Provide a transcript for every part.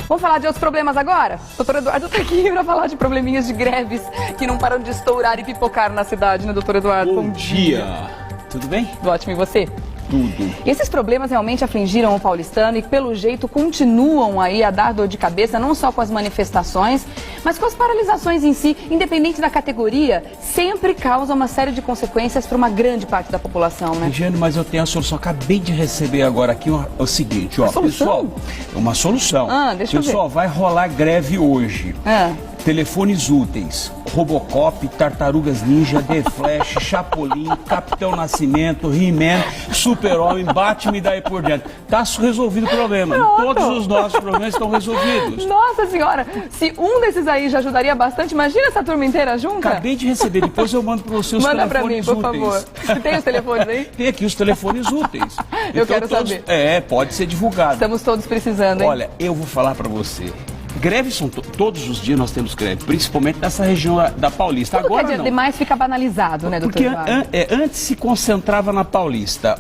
Vamos falar de outros problemas agora? O doutor Eduardo está aqui para falar de probleminhas de greves que não param de estourar e pipocar na cidade, né, doutor Eduardo? Bom dia! Tudo bem? Ótimo, e você? Tudo. Esses problemas realmente afligiram o paulistano e, pelo jeito, continuam aí a dar dor de cabeça, não só com as manifestações, mas com as paralisações em si, independente da categoria, sempre causa uma série de consequências para uma grande parte da população, né? Regiane, mas eu tenho a solução. Acabei de receber agora aqui o seguinte, ó. Solução? Pessoal, uma solução. Deixa eu ver. Pessoal, vai rolar greve hoje. Telefones úteis, Robocop, Tartarugas Ninja, The Flash, Chapolin, Capitão Nascimento, He-Man, Super-Homem, Batman e daí por diante. Tá resolvido o problema. Todos os nossos problemas estão resolvidos. Nossa senhora, se um desses aí já ajudaria bastante, imagina essa turma inteira junta. Acabei de receber, depois eu mando para você os Manda telefones pra mim, por úteis. favor. Tem os telefones aí? Tem aqui os telefones úteis. Eu quero saber. Pode ser divulgado. Estamos todos precisando, hein? Olha, eu vou falar para você. Greves são todos os dias nós temos greve, principalmente nessa região da Paulista. Tudo Agora que é não. demais fica banalizado, né, doutor Porque Eduardo? Antes se concentrava na Paulista.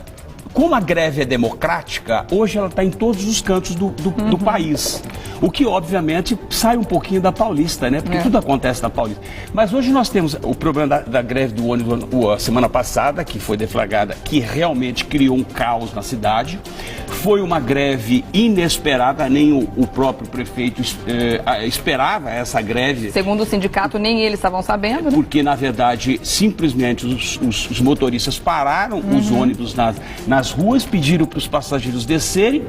Como a greve é democrática, hoje ela está em todos os cantos do país. O que, obviamente, sai um pouquinho da Paulista, né? Porque tudo acontece na Paulista. Mas hoje nós temos o problema da greve do ônibus a semana passada, que foi deflagrada, que realmente criou um caos na cidade. Foi uma greve inesperada, nem o próprio prefeito esperava essa greve. Segundo o sindicato, nem eles estavam sabendo, né? Porque, na verdade, simplesmente os motoristas pararam os ônibus nas ruas, pediram para os passageiros descerem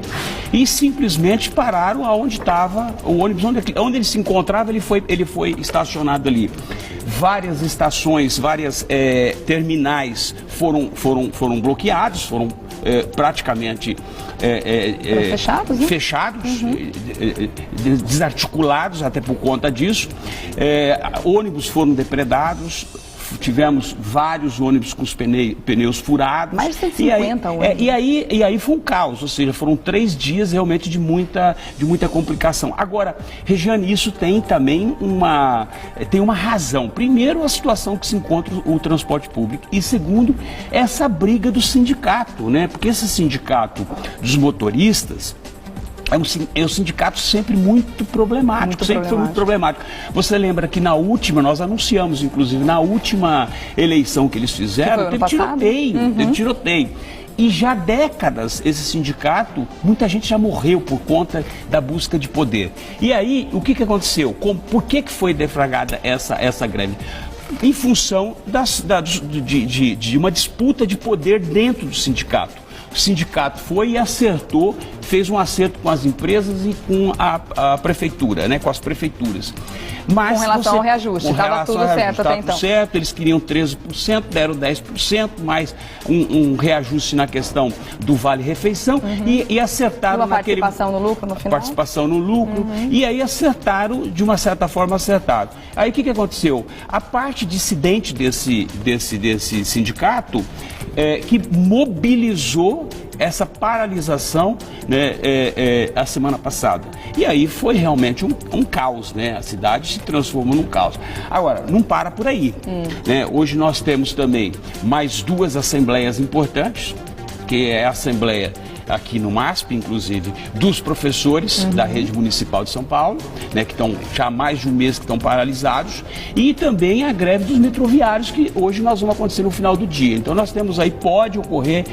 e simplesmente pararam aonde estava o ônibus, onde ele se encontrava, ele foi estacionado ali. Várias estações, várias terminais foram bloqueados, foram praticamente fechados, né? Desarticulados até por conta disso. Ônibus foram depredados. Tivemos vários ônibus com os pneus furados. Mais de 150 ônibus. E aí foi um caos, ou seja, foram 3 dias realmente de muita complicação. Agora, Regiane, isso tem também uma razão. Primeiro, a situação que se encontra o transporte público. E segundo, essa briga do sindicato, né? Porque esse sindicato dos motoristas é um sindicato sempre muito problemático, foi muito problemático. Você lembra que nós anunciamos, inclusive, na última eleição que eles fizeram, teve tiroteio. E já há décadas, esse sindicato, muita gente já morreu por conta da busca de poder. E aí, o que aconteceu? Por que foi deflagrada essa greve? Em função de uma disputa de poder dentro do sindicato. O sindicato foi e fez um acerto com as empresas e com a prefeitura, né, com as prefeituras. Mas com relação ao reajuste, estava tudo certo até então. Certo, eles queriam 13%, deram 10%, mais um reajuste na questão do vale-refeição e acertaram naquele... participação no lucro no final? Participação no lucro, e aí acertaram, de uma certa forma acertaram. Aí o que aconteceu? A parte dissidente desse sindicato, que mobilizou essa paralisação, né, a semana passada. E aí foi realmente um caos, né? A cidade se transformou num caos. Agora, não para por aí. Né? Hoje nós temos também mais 2 assembleias importantes, que é a Assembleia aqui no MASP, inclusive, dos professores da rede municipal de São Paulo, né, que estão já há mais de um mês que estão paralisados, e também a greve dos metroviários, que hoje nós vamos acontecer no final do dia. Então nós temos aí, pode ocorrer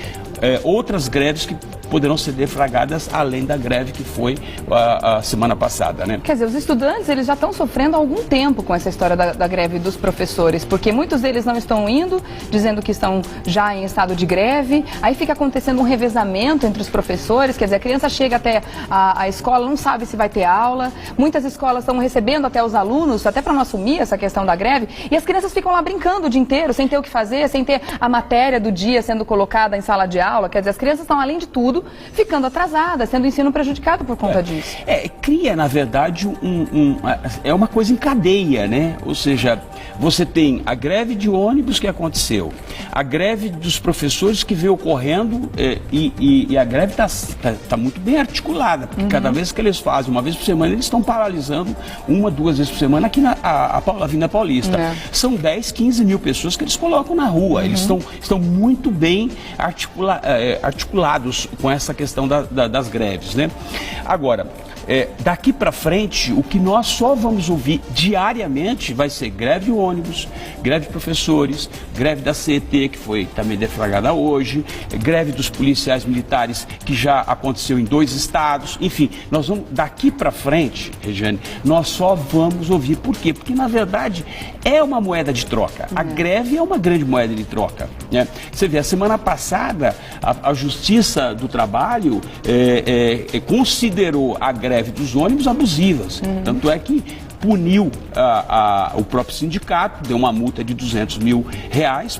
outras greves que poderão ser deflagradas além da greve que foi a semana passada, né? Quer dizer, os estudantes, eles já estão sofrendo há algum tempo com essa história da greve dos professores, porque muitos deles não estão indo, dizendo que estão já em estado de greve, aí fica acontecendo um revezamento entre os professores, quer dizer, a criança chega até a escola, não sabe se vai ter aula, muitas escolas estão recebendo até os alunos, até para não assumir essa questão da greve, e as crianças ficam lá brincando o dia inteiro, sem ter o que fazer, sem ter a matéria do dia sendo colocada em sala de aula, quer dizer, as crianças estão, além de tudo, ficando atrasadas, sendo o ensino prejudicado por conta disso. Cria, na verdade, uma coisa em cadeia, né? Ou seja, você tem a greve de ônibus que aconteceu, a greve dos professores que veio ocorrendo e a greve está muito bem articulada, porque cada vez que eles fazem, uma vez por semana, eles estão paralisando 1, 2 vezes por semana aqui na Avenida Paulista. São 10, 15 mil pessoas que eles colocam na rua, eles estão muito bem articulados com essa questão das greves, né? Agora, daqui para frente, o que nós só vamos ouvir diariamente vai ser greve de ônibus, greve de professores, greve da CET, que foi também deflagrada hoje, greve dos policiais militares, que já aconteceu em 2 estados. Enfim, nós vamos, daqui para frente, Regiane, nós só vamos ouvir. Por quê? Porque, na verdade, é uma moeda de troca. A greve é uma grande moeda de troca, né? Você vê, a semana passada, a Justiça do Trabalho considerou a greve dos ônibus abusivas. Tanto é que puniu o próprio sindicato, deu uma multa de R$200 mil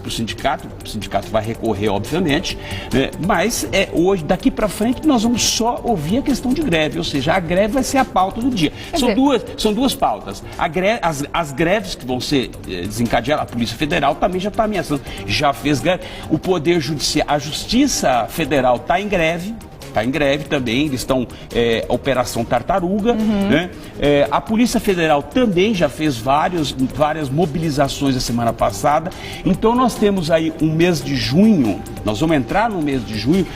para o sindicato vai recorrer, obviamente, né? Mas hoje, daqui para frente, nós vamos só ouvir a questão de greve, ou seja, a greve vai ser a pauta do dia. São duas pautas. As greves que vão ser desencadeadas, a Polícia Federal também já está ameaçando, já fez greve, o Poder Judiciário, a Justiça Federal está em greve também, eles estão Operação Tartaruga, né? A Polícia Federal também já fez várias mobilizações a semana passada. Então nós temos aí um mês de junho, nós vamos entrar no mês de junho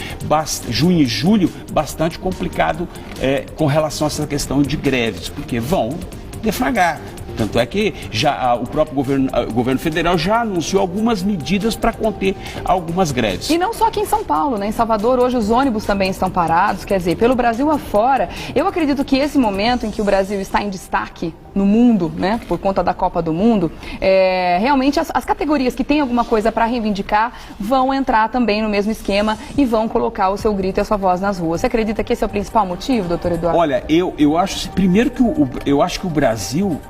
e julho, bastante complicado com relação a essa questão de greves, porque vão deflagrar. Tanto é que já o próprio governo federal já anunciou algumas medidas para conter algumas greves. E não só aqui em São Paulo, né? Em Salvador, hoje os ônibus também estão parados, quer dizer, pelo Brasil afora. Eu acredito que esse momento em que o Brasil está em destaque no mundo, né, por conta da Copa do Mundo, realmente as categorias que têm alguma coisa para reivindicar vão entrar também no mesmo esquema e vão colocar o seu grito e a sua voz nas ruas. Você acredita que esse é o principal motivo, doutor Eduardo? Olha, eu acho, primeiro que eu acho que o Brasil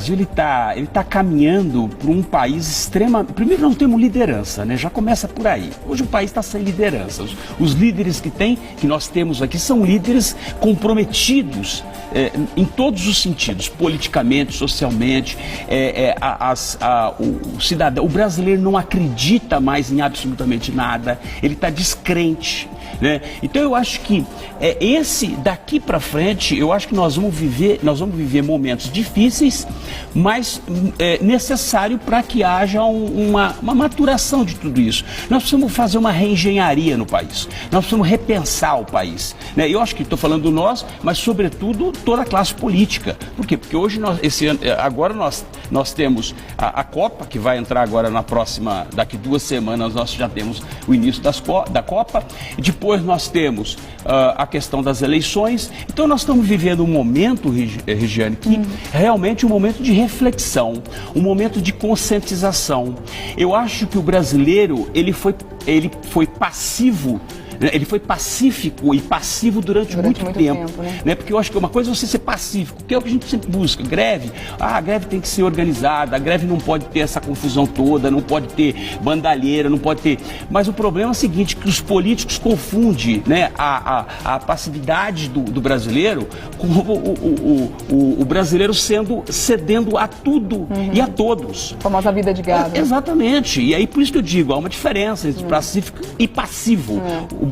ele tá caminhando para um país extremamente... Primeiro, não temos liderança, né? Já começa por aí. Hoje o país está sem liderança. Os líderes que nós temos aqui são líderes comprometidos em todos os sentidos, politicamente, socialmente. O brasileiro não acredita mais em absolutamente nada, ele está descrente, né? Então eu acho que daqui para frente, eu acho que nós vamos viver momentos difíceis, mas necessário para que haja uma maturação de tudo isso. Nós precisamos fazer uma reengenharia no país, nós precisamos repensar o país, né? Eu acho que estou falando nós, mas sobretudo toda a classe política. Por quê? Porque hoje, agora nós temos a Copa, que vai entrar agora daqui 2 semanas nós já temos o início da Copa, e depois nós temos a questão das eleições. Então nós estamos vivendo um momento, Regiane, que realmente um momento de reflexão, um momento de conscientização. Eu acho que o brasileiro, ele foi passivo, ele foi pacífico e passivo durante muito tempo, né? Porque eu acho que uma coisa é você ser pacífico, que é o que a gente sempre busca. Greve, a greve tem que ser organizada, a greve não pode ter essa confusão toda, não pode ter bandalheira, não pode ter... Mas o problema é o seguinte, que os políticos confundem, né, a passividade do brasileiro com o brasileiro cedendo a tudo e a todos. A famosa vida de gado. Exatamente. E aí por isso que eu digo, há uma diferença entre pacífico e passivo.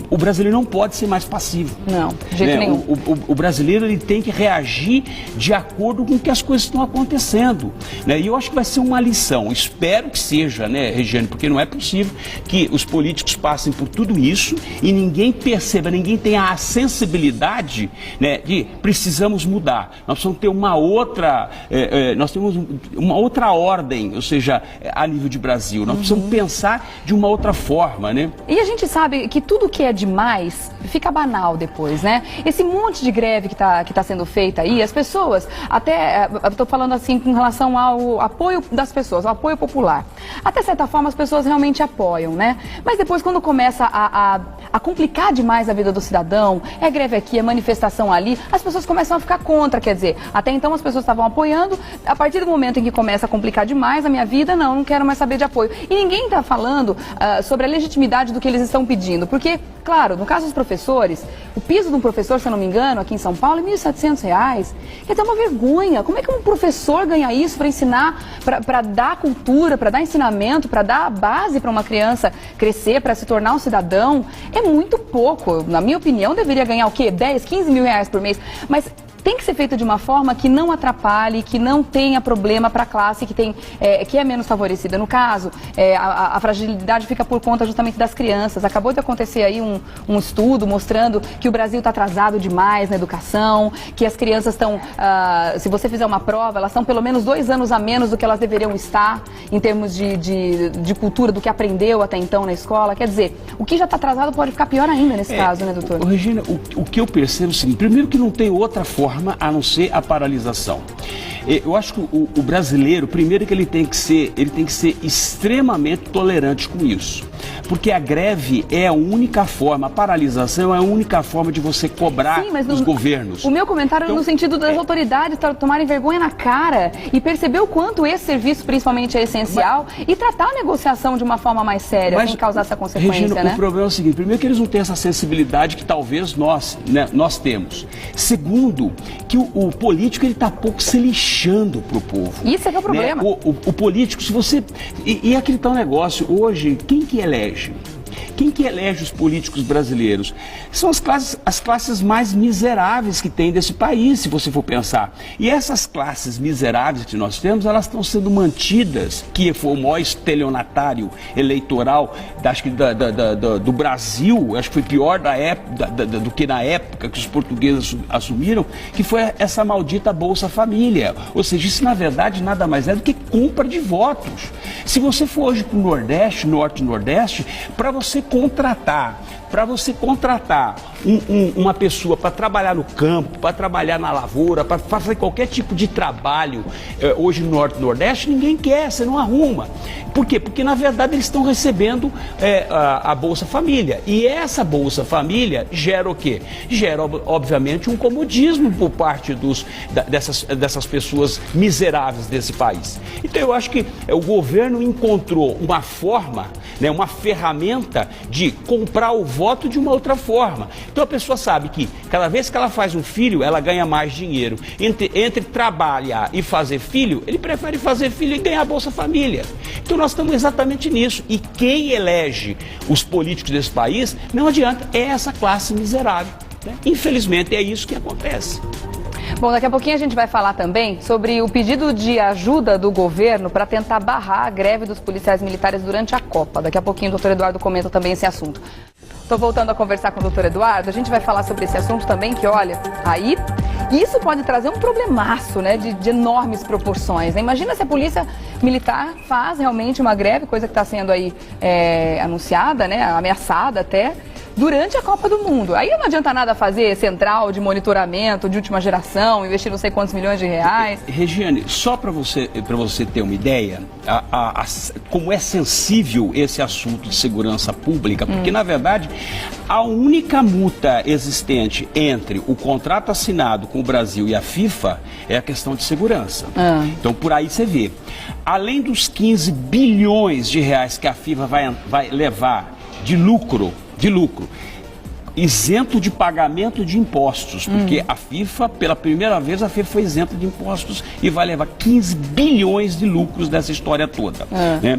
O brasileiro não pode ser mais passivo. Não, de jeito nenhum. O brasileiro, ele tem que reagir de acordo com o que as coisas estão acontecendo, né? E eu acho que vai ser uma lição. Espero que seja, né, Regiane? Porque não é possível que os políticos passem por tudo isso e ninguém perceba, ninguém tenha a sensibilidade, né, de precisamos mudar. Nós precisamos ter nós temos uma outra ordem, ou seja, a nível de Brasil. Nós precisamos pensar de uma outra forma, né? E a gente sabe que tudo que é demais fica banal depois, né? Esse monte de greve que tá sendo feita aí, as pessoas, até, eu tô falando assim com relação ao apoio das pessoas, ao apoio popular. Até certa forma as pessoas realmente apoiam, né? Mas depois quando começa a complicar demais a vida do cidadão, é greve aqui, é manifestação ali, as pessoas começam a ficar contra, quer dizer, até então as pessoas estavam apoiando, a partir do momento em que começa a complicar demais a minha vida, não quero mais saber de apoio. E ninguém está falando sobre a legitimidade do que eles estão pedindo, porque, claro, no caso dos professores, o piso de um professor, se eu não me engano, aqui em São Paulo, é R$1.700. É até uma vergonha. Como é que um professor ganha isso para ensinar, para dar cultura, para dar ensinamento, para dar a base para uma criança crescer, para se tornar um cidadão? É muito pouco. Na minha opinião, deveria ganhar o quê? 10, 15 mil reais por mês. Mas tem que ser feita de uma forma que não atrapalhe, que não tenha problema para a classe que é menos favorecida. No caso, a fragilidade fica por conta justamente das crianças. Acabou de acontecer aí um estudo mostrando que o Brasil está atrasado demais na educação, que as crianças estão, se você fizer uma prova, elas estão pelo menos 2 anos a menos do que elas deveriam estar em termos de cultura, do que aprendeu até então na escola. Quer dizer, o que já está atrasado pode ficar pior ainda nesse caso, né, doutor? Regina, o que eu percebo é o seguinte: primeiro, que não tem outra forma a não ser a paralisação. Eu acho que o brasileiro, primeiro, que ele tem que ser extremamente tolerante com isso. Porque a greve é a única forma, a paralisação é a única forma de você cobrar dos governos. O meu comentário é no sentido das autoridades tomarem vergonha na cara e perceber o quanto esse serviço principalmente é essencial e tratar a negociação de uma forma mais séria, sem causar essa consequência, Regina, né? O problema é o seguinte: primeiro, que eles não têm essa sensibilidade que talvez nós temos. Segundo, que o político ele está pouco se lixando pro povo. Isso é que é o problema. Né? O político, se você... E aquele tal negócio, hoje, quem que elege? Quem que elege os políticos brasileiros? São as classes mais miseráveis que tem desse país, se você for pensar. E essas classes miseráveis que nós temos, elas estão sendo mantidas, que foi o maior estelionatário eleitoral do Brasil, acho que foi pior do que na época que os portugueses assumiram, que foi essa maldita Bolsa Família. Ou seja, isso na verdade nada mais é do que compra de votos. Se você for hoje para o Nordeste, Norte e Nordeste, para você contratar uma pessoa para trabalhar no campo, para trabalhar na lavoura, para fazer qualquer tipo de trabalho hoje no Norte e Nordeste, ninguém quer, você não arruma. Por quê? Porque na verdade eles estão recebendo a Bolsa Família. E essa Bolsa Família gera o quê? Gera, obviamente, um comodismo por parte dessas pessoas miseráveis desse país. Então eu acho que o governo encontrou uma forma, né, uma ferramenta de comprar o voto de uma outra forma. Então a pessoa sabe que cada vez que ela faz um filho, ela ganha mais dinheiro. Entre trabalhar e fazer filho, ele prefere fazer filho e ganhar a Bolsa Família. Então nós estamos exatamente nisso. E quem elege os políticos desse país, não adianta, é essa classe miserável, né? Infelizmente é isso que acontece. Bom, daqui a pouquinho a gente vai falar também sobre o pedido de ajuda do governo para tentar barrar a greve dos policiais militares durante a Copa. Daqui a pouquinho o doutor Eduardo comenta também esse assunto. Estou voltando a conversar com o doutor Eduardo. A gente vai falar sobre esse assunto também, que olha, aí isso pode trazer um problemaço, né, de enormes proporções, né? Imagina se a polícia militar faz realmente uma greve, coisa que está sendo aí anunciada, né, ameaçada até, durante a Copa do Mundo. Aí não adianta nada fazer central de monitoramento de última geração, investir não sei quantos milhões de reais. Regiane, só para você ter uma ideia, como é sensível esse assunto de segurança pública, porque na verdade a única multa existente entre o contrato assinado com o Brasil e a FIFA é a questão de segurança. Então por aí você vê, além dos 15 bilhões de reais que a FIFA vai levar de lucro, isento de pagamento de impostos, porque a FIFA, pela primeira vez, a FIFA foi isenta de impostos e vai levar 15 bilhões de lucros dessa história toda. Né?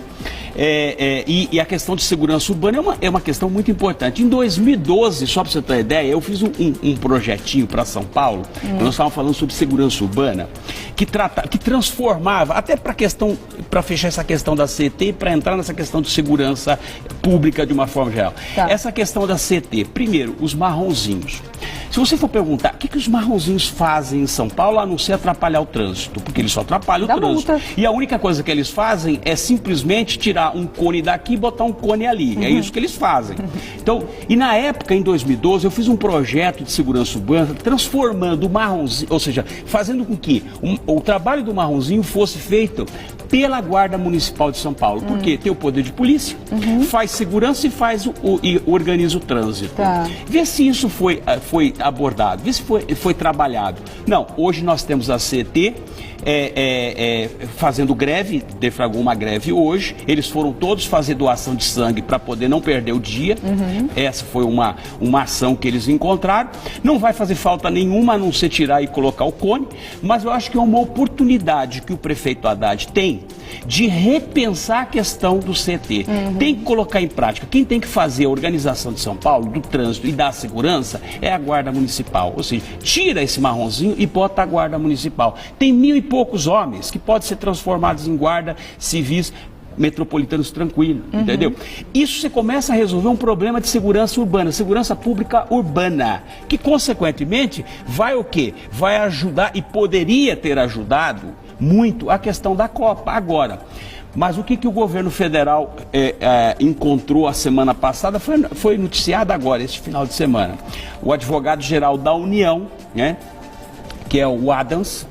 E a questão de segurança urbana é uma questão muito importante. Em 2012, só para você ter uma ideia, eu fiz um projetinho para São Paulo, nós estávamos falando sobre segurança urbana, que transformava, até para fechar essa questão da CT e para entrar nessa questão de segurança pública de uma forma geral. Essa questão da CT, primeiro, os marronzinhos. Se você for perguntar, o que os marronzinhos fazem em São Paulo, a não ser atrapalhar o trânsito? Porque eles só atrapalham o trânsito. Multa. E a única coisa que eles fazem é simplesmente tirar um cone daqui e botar um cone ali. É isso que eles fazem. Então, e na época, em 2012, eu fiz um projeto de segurança urbana transformando o marronzinho, ou seja, fazendo com que o trabalho do marronzinho fosse feito pela Guarda Municipal de São Paulo. Porque tem o poder de polícia, faz segurança e organiza o trânsito. Vê se isso foi abordado, vê se foi trabalhado. Não, hoje nós temos a CET fazendo greve, deflagrou uma greve hoje. Eles foram todos fazer doação de sangue para poder não perder o dia. Essa foi uma ação que eles encontraram. Não vai fazer falta nenhuma a não ser tirar e colocar o cone, mas eu acho que é uma oportunidade que o prefeito Haddad tem de repensar a questão do CT. Tem que colocar em prática. Quem tem que fazer a organização de São Paulo, do trânsito e da segurança é a Guarda Municipal. Ou seja, tira esse marronzinho e bota a Guarda Municipal. Tem 1000 e poucos homens que podem ser transformados em guarda civis metropolitanos tranquilos, entendeu? Isso você começa a resolver um problema de segurança urbana, segurança pública urbana, que consequentemente vai o quê? Vai ajudar e poderia ter ajudado muito a questão da Copa. Agora, mas o que o governo federal encontrou a semana passada foi noticiado agora, este final de semana. O advogado-geral da União, né, que é o Adams,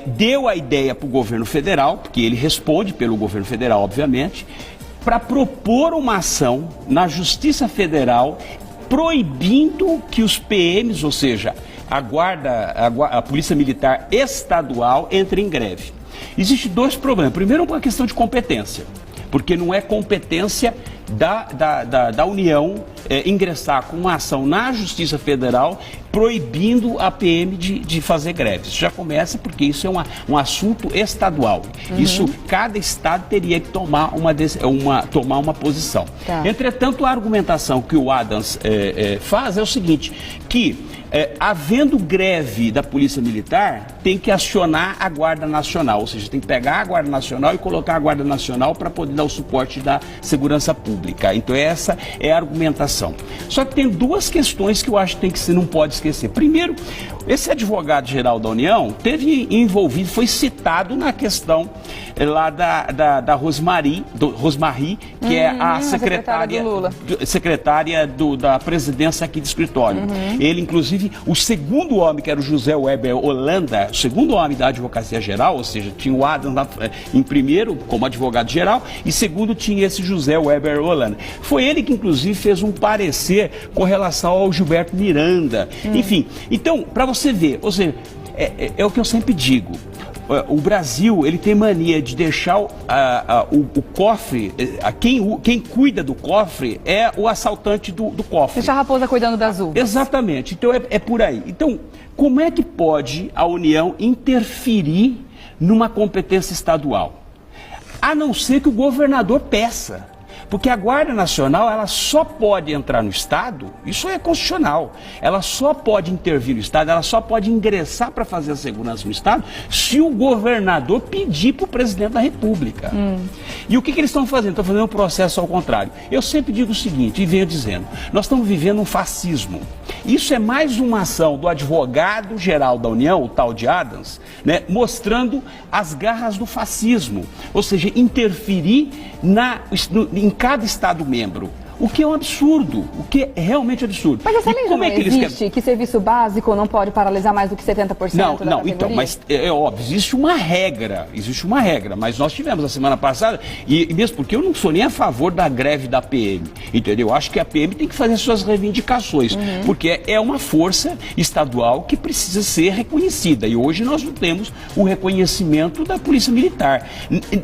deu a ideia para o governo federal, porque ele responde pelo governo federal, obviamente, para propor uma ação na Justiça Federal proibindo que os PMs, ou seja, a Polícia Militar Estadual, entre em greve. Existem dois problemas. Primeiro, uma questão de competência, porque não é competência da União ingressar com uma ação na Justiça Federal proibindo a PM de fazer greves. Isso já começa porque isso é um assunto estadual. Isso, cada estado teria que tomar uma posição. Tá. Entretanto, a argumentação que o Adams faz é o seguinte, que havendo greve da Polícia Militar, tem que acionar a Guarda Nacional, ou seja, tem que pegar a Guarda Nacional e colocar a Guarda Nacional para poder dar o suporte da segurança pública. Então essa é a argumentação. Só que tem duas questões que eu acho que não pode esquecer. Primeiro, esse advogado-geral da União teve envolvido, foi citado na questão lá da Rosmarie, que é a secretária da presidência aqui do escritório. Ele, inclusive, o segundo homem, que era o José Weber Holanda, o segundo homem da advocacia geral, ou seja, tinha o Adams em primeiro como advogado-geral e segundo tinha esse José Weber Holanda. Foi ele que, inclusive, fez um parecer com relação ao Gilberto Miranda. Enfim, então, para você ver, ou seja, é o que eu sempre digo. O Brasil, ele tem mania de deixar o cofre, quem cuida do cofre é o assaltante do cofre. Deixa a raposa cuidando das uvas. Exatamente, então é por aí. Então, como é que pode a União interferir numa competência estadual? A não ser que o governador peça. Porque a Guarda Nacional, ela só pode entrar no Estado, isso é constitucional, ela só pode intervir no Estado, ela só pode ingressar para fazer a segurança no Estado se o governador pedir para o presidente da República. E o que eles estão fazendo? Estão fazendo um processo ao contrário. Eu sempre digo o seguinte, e venho dizendo, nós estamos vivendo um fascismo. Isso é mais uma ação do advogado-geral da União, o tal de Adams, né, mostrando as garras do fascismo, ou seja, interferir em cada Estado-membro. O que é um absurdo, o que é realmente absurdo. Mas essa lei já não existe, que serviço básico não pode paralisar mais do que 70% da categoria? Então, mas é óbvio, existe uma regra, mas nós tivemos a semana passada, e mesmo porque eu não sou nem a favor da greve da PM, entendeu? Eu acho que a PM tem que fazer suas reivindicações, porque é uma força estadual que precisa ser reconhecida, e hoje nós não temos o reconhecimento da Polícia Militar,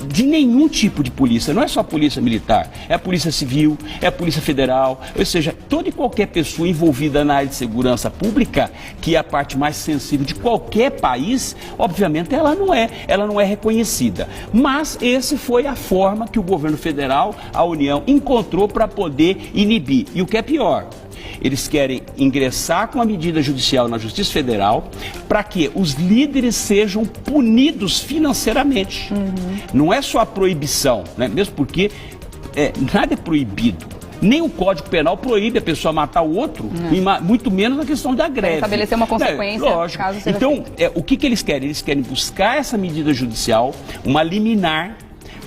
de nenhum tipo de polícia, não é só a Polícia Militar, é a Polícia Civil, é a Polícia Federal, ou seja, toda e qualquer pessoa envolvida na área de segurança pública, que é a parte mais sensível de qualquer país, obviamente ela não é reconhecida. Mas essa foi a forma que o governo federal, a União, encontrou para poder inibir. E o que é pior, eles querem ingressar com a medida judicial na Justiça Federal para que os líderes sejam punidos financeiramente. Não é só a proibição, né? Mesmo porque nada é proibido. Nem o Código Penal proíbe a pessoa matar o outro, muito menos na questão da greve. Estabelecer uma consequência, lógico. Caso seja então, o que eles querem? Eles querem buscar essa medida judicial, uma liminar,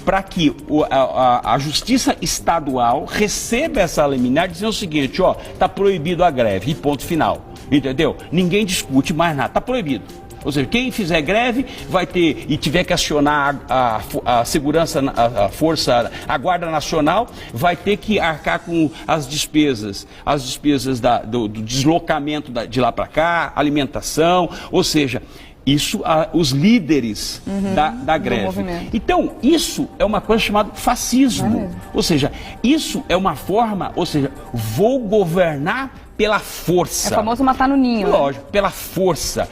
para que a Justiça Estadual receba essa liminar dizendo o seguinte, está proibido a greve, e ponto final. Entendeu? Ninguém discute mais nada, está proibido. Ou seja, quem fizer greve vai ter e tiver que acionar a segurança, a Guarda Nacional, vai ter que arcar com as despesas do deslocamento de lá para cá, alimentação, ou seja, Isso, os líderes da greve. Então, isso é uma coisa chamada fascismo. Ou seja, isso é uma forma, ou seja, vou governar pela força. É o famoso matar no ninho. Lógico, pela força.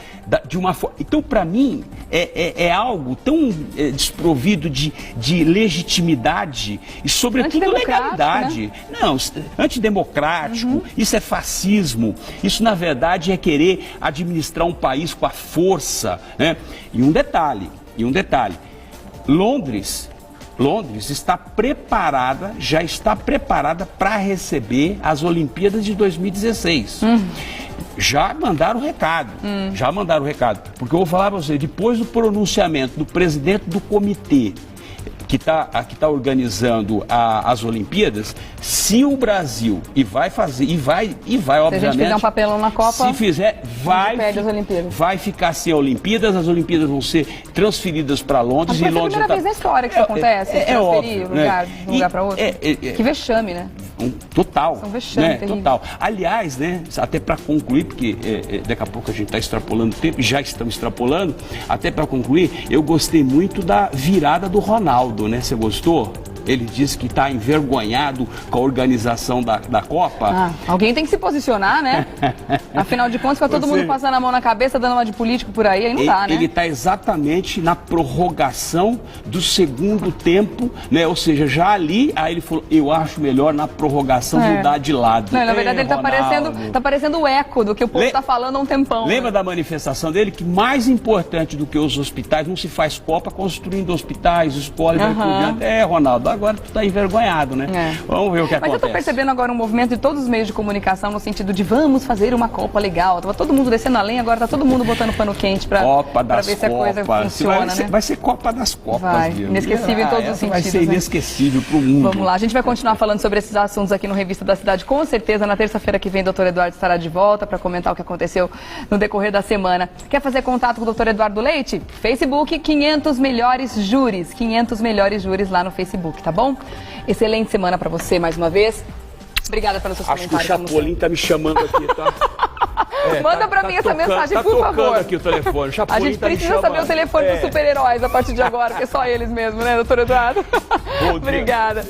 De uma forma. Então, para mim, é algo tão desprovido de legitimidade e, sobretudo, legalidade. Né? Não, antidemocrático, isso é fascismo. Isso, na verdade, é querer administrar um país com a força. Né? E um detalhe, Londres está preparada, já está preparada para receber as Olimpíadas de 2016. Já mandaram o recado, porque eu vou falar para você, depois do pronunciamento do presidente do comitê que tá organizando as Olimpíadas, se o Brasil vai obviamente, se a gente fizer um papelão na Copa, se fizer, vai ficar sem Olimpíadas, as Olimpíadas vão ser transferidas para Londres. Mas é a primeira vez na história que isso acontece, transferir de um lugar para outro. Que vexame, né? Total. São vexame, total. Aliás, né, até para concluir, porque daqui a pouco a gente está extrapolando o tempo, e já estamos extrapolando, até para concluir, eu gostei muito da virada do Ronaldo, né? Você gostou? Ele disse que está envergonhado com a organização da Copa. Alguém tem que se posicionar, né? Afinal de contas, fica todo mundo passando a mão na cabeça, dando uma de político por aí não dá, né? Ele está exatamente na prorrogação do segundo tempo, né? Ou seja, já ali, aí ele falou, eu acho melhor na prorrogação mudar de lado. Não, na verdade, ele tá parecendo o eco do que o povo está falando há um tempão. Lembra da manifestação dele? Que mais importante do que os hospitais, não se faz Copa construindo hospitais, escolas, e vai por diante. Ronaldo, agora tu tá envergonhado, né? Vamos ver o que acontece. Mas eu tô percebendo agora um movimento de todos os meios de comunicação no sentido de vamos fazer uma Copa legal. Tava todo mundo descendo a lenha, agora tá todo mundo botando pano quente pra ver se a coisa funciona, né? Vai ser Copa das Copas. Vai, inesquecível em todos os sentidos. Vai ser inesquecível pro mundo. Vamos lá, a gente vai continuar falando sobre esses assuntos aqui no Revista da Cidade, com certeza. Na terça-feira que vem, o Dr. Eduardo estará de volta para comentar o que aconteceu no decorrer da semana. Quer fazer contato com o Dr. Eduardo Leite? Facebook, 500 melhores júris. 500 melhores júris lá no Facebook, tá bom? Excelente semana para você, mais uma vez. Obrigada pelos seus comentários. Acho que o Chapolin tá me chamando aqui, tá? Manda pra mim essa mensagem, por favor. Aqui o telefone. A gente precisa saber o telefone dos super-heróis a partir de agora, que é só eles mesmo, né, doutor Eduardo? Obrigada.